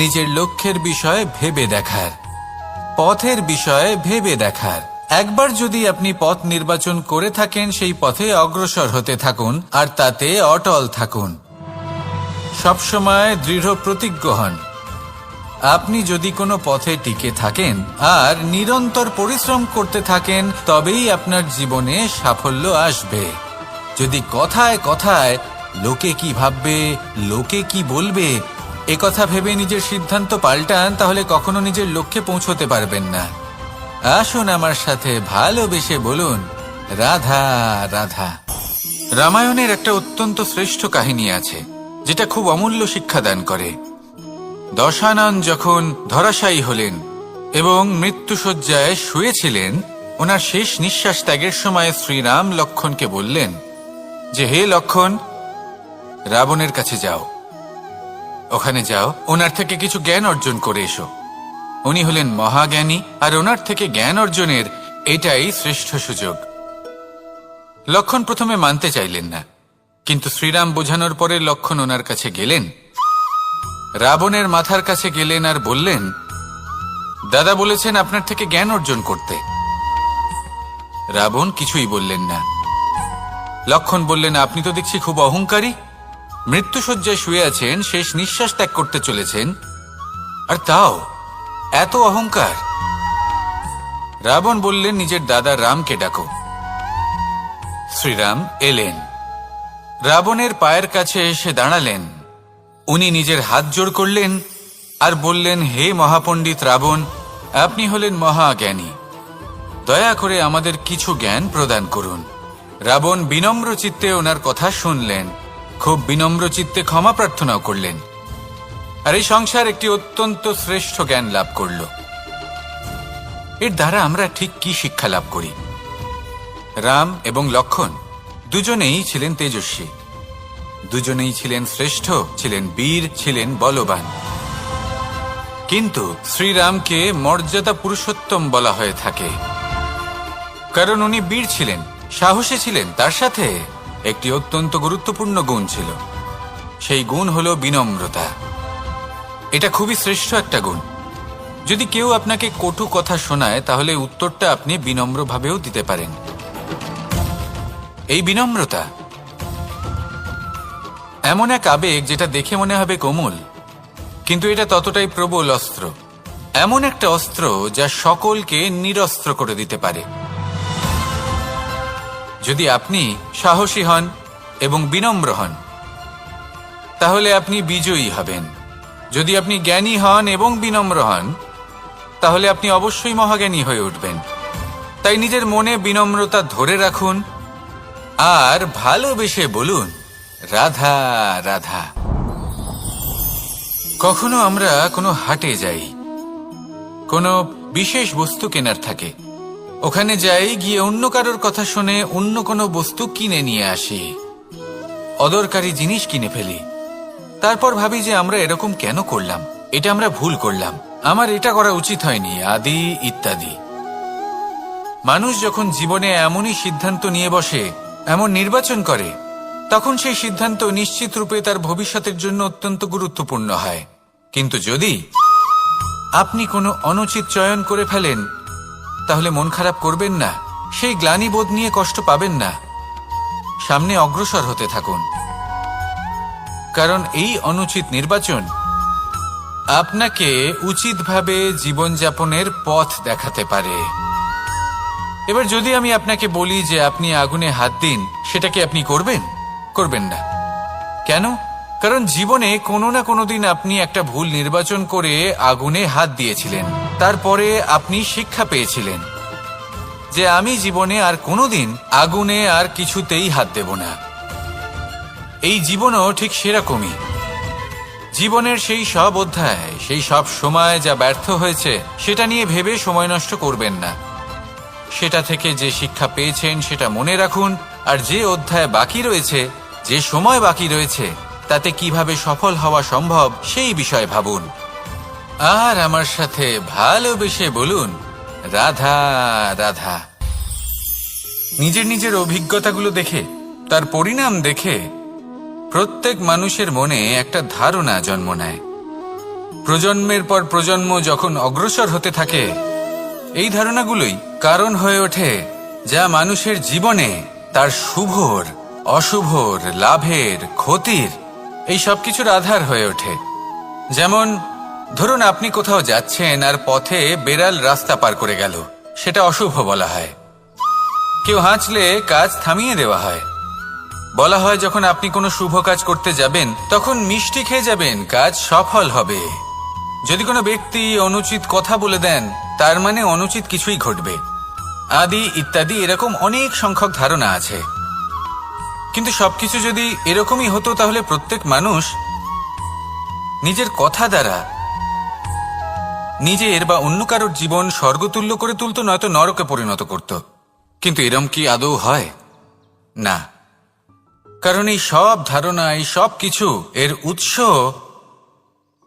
নিজের লক্ষ্যের বিষয়ে ভেবে দেখার, পথের বিষয়ে ভেবে দেখার। একবার যদি আপনি পথ নির্বাচন করে থাকেন, সেই পথে অগ্রসর হতে থাকুন আর তাতে অটল থাকুন। সবসময় দৃঢ় প্রতিজ্ঞ হন। আপনি যদি কোনো পথে টিকে থাকেন আর নিরন্তর পরিশ্রম করতে থাকেন, তবেই আপনার জীবনে সাফল্য আসবে। যদি কথায় কথায় লোকে কি ভাববে, লোকে কি বলবে, একথা ভেবে নিজের সিদ্ধান্ত পাল্টান, তাহলে কখনো নিজের লক্ষ্যে পৌঁছতে পারবেন না। আসুন আমার সাথে ভালোবেসে বলুন, রাধা রাধা। রামায়ণের একটা অত্যন্ত শ্রেষ্ঠ কাহিনী আছে যেটা খুব অমূল্য শিক্ষা দান করে। দশানন যখন ধরাশায়ী হলেন এবং মৃত্যুশয্যায় শুয়েছিলেন, ওনার শেষ নিঃশ্বাস ত্যাগের সময় শ্রীরাম লক্ষ্মণকে বললেন যে হে লক্ষ্মণ, রাবণের কাছে যাও, ওখানে যাও, ওনার থেকে কিছু জ্ঞান অর্জন করে এসো। উনি হলেন মহাজ্ঞানী, আর ওনার থেকে জ্ঞান অর্জনের এটাই শ্রেষ্ঠ সুযোগ। লক্ষ্মণ প্রথমে মানতে চাইলেন না, কিন্তু শ্রীরাম বোঝানোর পরে লক্ষ্মণ ওনার কাছে গেলেন, রাবণের মাথার কাছে গেলেন আর বললেন, দাদা বলেছেন আপনার থেকে জ্ঞান অর্জন করতে। রাবণ কিছুই বললেন না। লক্ষ্মণ বললেন, আপনি তো দেখছি খুব অহংকারী, মৃত্যুশয্যায় শুয়ে আছেন, শেষ নিঃশ্বাস ত্যাগ করতে চলেছেন, আর তাও এত অহংকার। রাবণ বললেন, নিজের দাদা রামকে ডাকো। শ্রীরাম এলেন, রাবণের পায়ের কাছে এসে দাঁড়ালেন। উনি নিজের হাত জোড় করলেন আর বললেন, হে মহাপণ্ডিত রাবণ, আপনি হলেন মহাজ্ঞানী, দয়া করে আমাদের কিছু জ্ঞান প্রদান করুন। রাবণ বিনম্র চিত্তে ওনার কথা শুনলেন, খুব বিনম্র চিত্তে ক্ষমা প্রার্থনাও করলেন, আর এই সংসার একটি অত্যন্ত শ্রেষ্ঠ জ্ঞান লাভ করল। এর দ্বারা আমরা ঠিক কি শিক্ষা লাভ করি? রাম এবং লক্ষ্মণ দুজনেই ছিলেন তেজস্বী, দুজনেই ছিলেন শ্রেষ্ঠ, ছিলেন বীর, ছিলেন বলবান। কিন্তু শ্রীরামকে মর্যাদা পুরুষোত্তম বলা হয়ে থাকে, কারণ উনি বীর ছিলেন, সাহসী ছিলেন, তার সাথে একটি অত্যন্ত গুরুত্বপূর্ণ গুণ ছিল। সেই গুণ হলো বিনম্রতা। এটা খুবই শ্রেষ্ঠ একটা গুণ। যদি কেউ আপনাকে কটু কথা শোনায়, তাহলে উত্তরটা আপনি বিনম্রভাবেও দিতে পারেন। এই বিনম্রতা এমন এক আবেগ যেটা দেখে মনে হবে কোমল, কিন্তু এটা ততটাই প্রবল অস্ত্র, এমন একটা অস্ত্র যা সকলকে নিরস্ত্র করে দিতে পারে। যদি আপনি সাহসী হন এবং বিনম্র হন, তাহলে আপনি বিজয়ী হবেন। যদি আপনি জ্ঞানী হন এবং বিনম্র হন, তাহলে আপনি অবশ্যই মহাজ্ঞানী হয়ে উঠবেন। তাই নিজের মনে বিনম্রতা ধরে রাখুন আর ভালোবেসে বলুন, রাধা রাধা। কখনো আমরা কোনো হাটে যাই, কোনো বিশেষ বস্তু কেনার থাকে, ওখানে যাই, গিয়ে অন্য কারোর কথা শুনে অন্য কোনো বস্তু কিনে নিয়ে আসি, অদরকারি জিনিস কিনে ফেলি। তারপর ভাবি যে আমরা এরকম কেন করলাম, এটা আমরা ভুল করলাম, আমার এটা করা উচিত হয়নি, আদি ইত্যাদি। মানুষ যখন জীবনে এমনই সিদ্ধান্ত নিয়ে বসে, এমন নির্বাচন করে, তখন সেই সিদ্ধান্ত নিশ্চিত রূপে তার ভবিষ্যতের জন্য অত্যন্ত গুরুত্বপূর্ণ হয়। কিন্তু যদি আপনি কোনো অনুচিত চয়ন করে ফেলেন, তাহলে মন খারাপ করবেন না, সেই গ্লানিবোধ নিয়ে কষ্ট পাবেন না, সামনে অগ্রসর হতে থাকুন। কারণ এই অনুচিত নির্বাচন আপনাকে উচিতভাবে জীবনযাপনের পথ দেখাতে পারে। এবার যদি আমি আপনাকে বলি যে আপনি আগুনে হাত দিন, সেটা কি আপনি করবেন? করবেন না। কেন? কারণ জীবনে কোনো না কোনো দিন আপনি একটা ভুল নির্বাচন করে আগুনে হাত দিয়েছিলেন, তারপরে আপনি শিক্ষা পেয়েছিলেন যে আমি জীবনে আর কোনোদিন আগুনে আর কিছুতেই হাত দেব না। এই জীবনও ঠিক সেরকমই। জীবনের সেই সব অধ্যায়, সেই সব সময় যা ব্যর্থ হয়েছে, সেটা নিয়ে ভেবে সময় নষ্ট করবেন না। সেটা থেকে যে শিক্ষা পেয়েছেন সেটা মনে রাখুন, আর যে অধ্যায় বাকি রয়েছে, যে সময় বাকি রয়েছে, তাতে কিভাবে সফল হওয়া সম্ভব সেই বিষয়ে ভাবুন। আর আমার সাথে ভালোবেসে বলুন, রাধা রাধা। নিজের নিজের অভিজ্ঞতাগুলো দেখে, তার পরিণাম দেখে প্রত্যেক মানুষের মনে একটা ধারণা জন্ম নেয়। প্রজন্মের পর প্রজন্ম যখন অগ্রসর হতে থাকে, এই ধারণাগুলোই কারণ হয়ে ওঠে যা মানুষের জীবনে তার শুভর, অশুভর, লাভের, ক্ষতির এই সব কিছুর আধার হয়ে ওঠে। যেমন ধরুন আপনি কোথাও যাচ্ছেন আর পথে বেড়াল রাস্তা পার করে গেল, সেটা অশুভ বলা হয়। কেউ হাঁচলে কাজ থামিয়ে দেওয়া হয়। বলা হয় যখন আপনি কোনো শুভ কাজ করতে যাবেন, তখন মিষ্টি খেয়ে যাবেন, কাজ সফল হবে। যদি কোনো ব্যক্তি অনুচিত কথা বলে দেন, তার মানে অনুচিত কিছুই ঘটবে, আদি ইত্যাদি। এরকম অনেক সংখ্যক ধারণা আছে। কিন্তু সবকিছু যদি এরকমই হতো, তাহলে প্রত্যেক মানুষ নিজের কথা দ্বারা নিজের বা অন্য কারোর জীবন স্বর্গতুল্য করে তুলত, নয়তো নরকে পরিণত করত। কিন্তু এরম কি আদৌ হয়? না। কারণ এই সব ধারণা, এই সব কিছু এর উৎস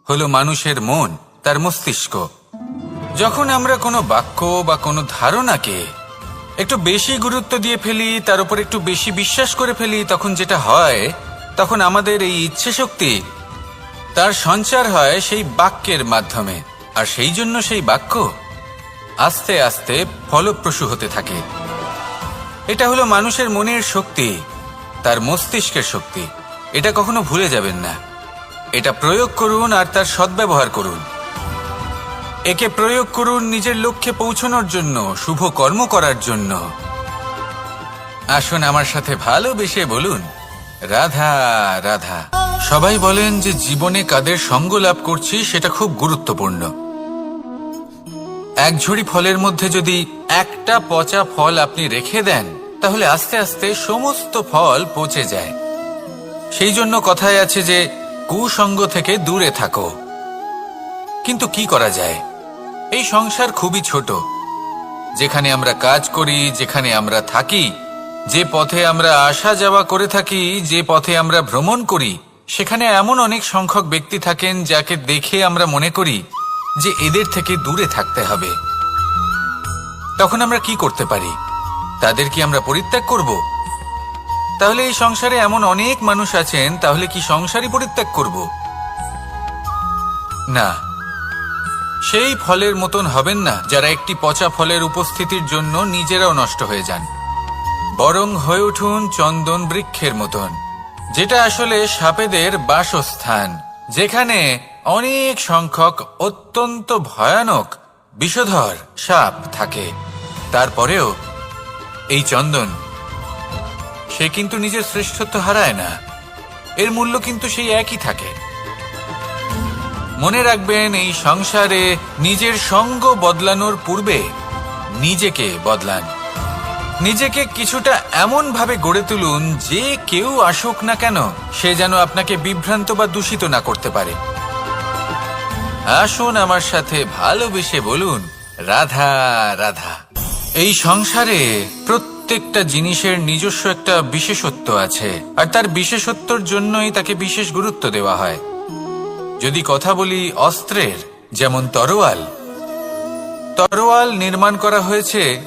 হলো মানুষের মন, তার মস্তিষ্ক। যখন আমরা কোনো বাক্য বা কোনো ধারণাকে একটু বেশি গুরুত্ব দিয়ে ফেলি, তার উপর একটু বেশি বিশ্বাস করে ফেলি, তখন যেটা হয়, তখন আমাদের এই ইচ্ছে শক্তি তার সঞ্চার হয় সেই বাক্যের মাধ্যমে। আর সেই জন্য সেই বাক্য আস্তে আস্তে ফলপ্রসূ হতে থাকে। এটা হলো মানুষের মনের শক্তি, তার মস্তিষ্কের শক্তি। এটা কখনো ভুলে যাবেন না। এটা প্রয়োগ করুন আর তার সদ্ব্যবহার করুন। একে প্রয়োগ করুন নিজের লক্ষ্যে পৌঁছানোর জন্য, শুভ কর্ম করার জন্য। আসুন আমার সাথে ভালোবেসে বলুন, রাধা রাধা। সবাই বলেন যে জীবনে কাদের সঙ্গ লাভ করছি সেটা খুব গুরুত্বপূর্ণ। এক ঝুড়ি ফলের মধ্যে যদি একটা পচা ফল আপনি রেখে দেন, তাহলে আস্তে আস্তে সমস্ত ফল পচে যায়। সেই জন্য কথায় আছে যে কুসঙ্গ থেকে দূরে থাকো। কিন্তু কি করা যায়? এই সংসার খুবই ছোট। যেখানে আমরা কাজ করি, যেখানে আমরা থাকি, যে পথে আমরা আসা যাওয়া করে থাকি, যে পথে আমরা ভ্রমণ করি, সেখানে এমন অনেক সংখ্যক ব্যক্তি থাকেন যাকে দেখে আমরা মনে করি যে এদের থেকে দূরে থাকতে হবে। তখন আমরা কি করতে পারি? তাদের কি আমরা পরিত্যাগ করব? তাহলে এই সংসারে এমন অনেক মানুষ আছেন, তাহলে কি সংসারই পরিত্যাগ করব? না। সেই ফলের মতন হবেন না যারা একটি পচা ফলের উপস্থিতির জন্য নিজেরাও নষ্ট হয়ে যান। বরং হয়ে উঠুন চন্দন বৃক্ষের মতন, যেটা আসলে সাপেদের বাসস্থান, যেখানে অনেক সংখ্যক অত্যন্ত ভয়ানক বিষধর সাপ থাকে। তারপরেও এই চন্দন, সে কিন্তু নিজের শ্রেষ্ঠত্ব হারায় না। এর মূল্য কিন্তু সেই একই থাকে। মনে রাখবেন, এই সংসারে নিজের সঙ্গ বদলানোর পূর্বে নিজেকে বদলান। নিজেকে কিছুটা এমন ভাবে গড়ে তুলুন যে কেউ আসুক না কেন, সে যেন আপনাকে বিভ্রান্ত বা দূষিত না করতে পারে। আসুন আমার সাথে ভালোবেসে বলুন, রাধা রাধা। এই সংসারে প্রত্যেকটা জিনিসের নিজস্ব একটা বিশেষত্ব আছে, আর তার বিশেষত্বর জন্যই তাকে বিশেষ গুরুত্ব দেওয়া হয়। যদি কথা বলি অস্ত্রের, যেমন তরোয়াল। তরোয়াল নির্মাণ করা হয়েছে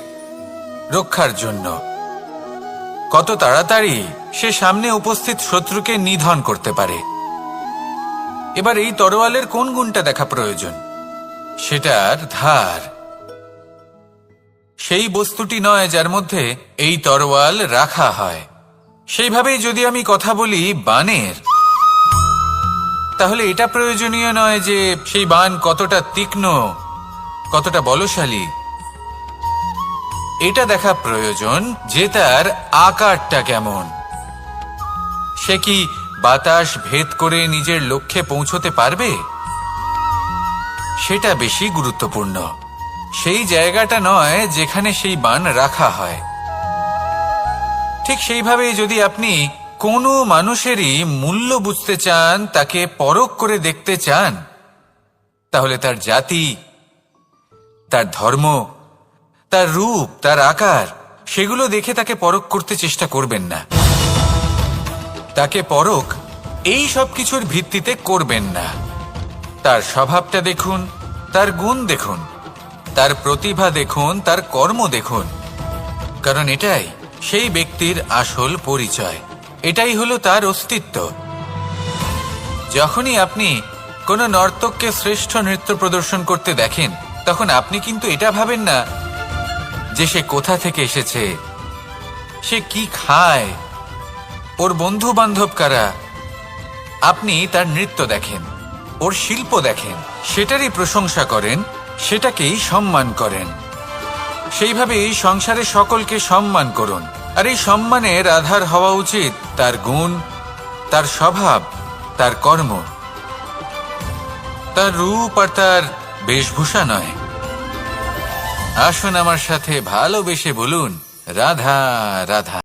রক্ষার জন্য। কত তাড়াতাড়ি সে সামনে উপস্থিত শত্রুকে নিধন করতে পারে। এবার এই তরোয়ালের কোন গুণটা দেখা প্রয়োজন? সেটার ধার। সেই বস্তুটি নয় যার মধ্যে এই তরোয়াল রাখা হয়। সেইভাবেই যদি আমি কথা বলি বানের, তাহলে এটা প্রয়োজনীয় নয় যে সেই বান কতটা তীক্ষ্ণ, কতটা বলশালী। এটা দেখা প্রয়োজন যে তার আকারটা কেমন। সে কি বাতাস ভেদ করে নিজের লক্ষ্যে পৌঁছতে পারবে? সেটা বেশি গুরুত্বপূর্ণ। সেই জায়গাটা নয় যেখানে সেই বান রাখা হয়। ঠিক সেইভাবে যদি আপনি কোনো মানুষেরই মূল্য বুঝতে চান, তাকে পরখ করে দেখতে চান, তাহলে তার জাতি, তার ধর্ম, তার রূপ, তার আকার, সেগুলো দেখে তাকে পরখ করতে চেষ্টা করবেন না। তাকে পরখ এই সব কিছুর ভিত্তিতে করবেন না। তার স্বভাবটা দেখুন, তার গুণ দেখুন, তার প্রতিভা দেখুন, তার কর্ম দেখুন। কারণ এটাই সেই ব্যক্তির আসল পরিচয়, এটাই হলো তার অস্তিত্ব। যখনই আপনি কোনো নর্তককে শ্রেষ্ঠ নৃত্য প্রদর্শন করতে দেখেন, তখন আপনি কিন্তু এটা ভাবেন না যে সে কোথা থেকে এসেছে, সে কি খায়, ওর বন্ধু বান্ধব কারা। আপনি তার নৃত্য দেখেন, ওর শিল্প দেখেন, সেটারই প্রশংসা করেন, সেটাকেই সম্মান করেন। সেইভাবে এই সংসারে সকলকে সম্মান করুন। আর এই সম্মানের আধার হওয়া উচিত তার গুণ, তার স্বভাব, তার কর্ম, তার রূপ আর তার বেশভূষা নয়। আসুন আমার সাথে ভালোবেসে বলুন, রাধা রাধা।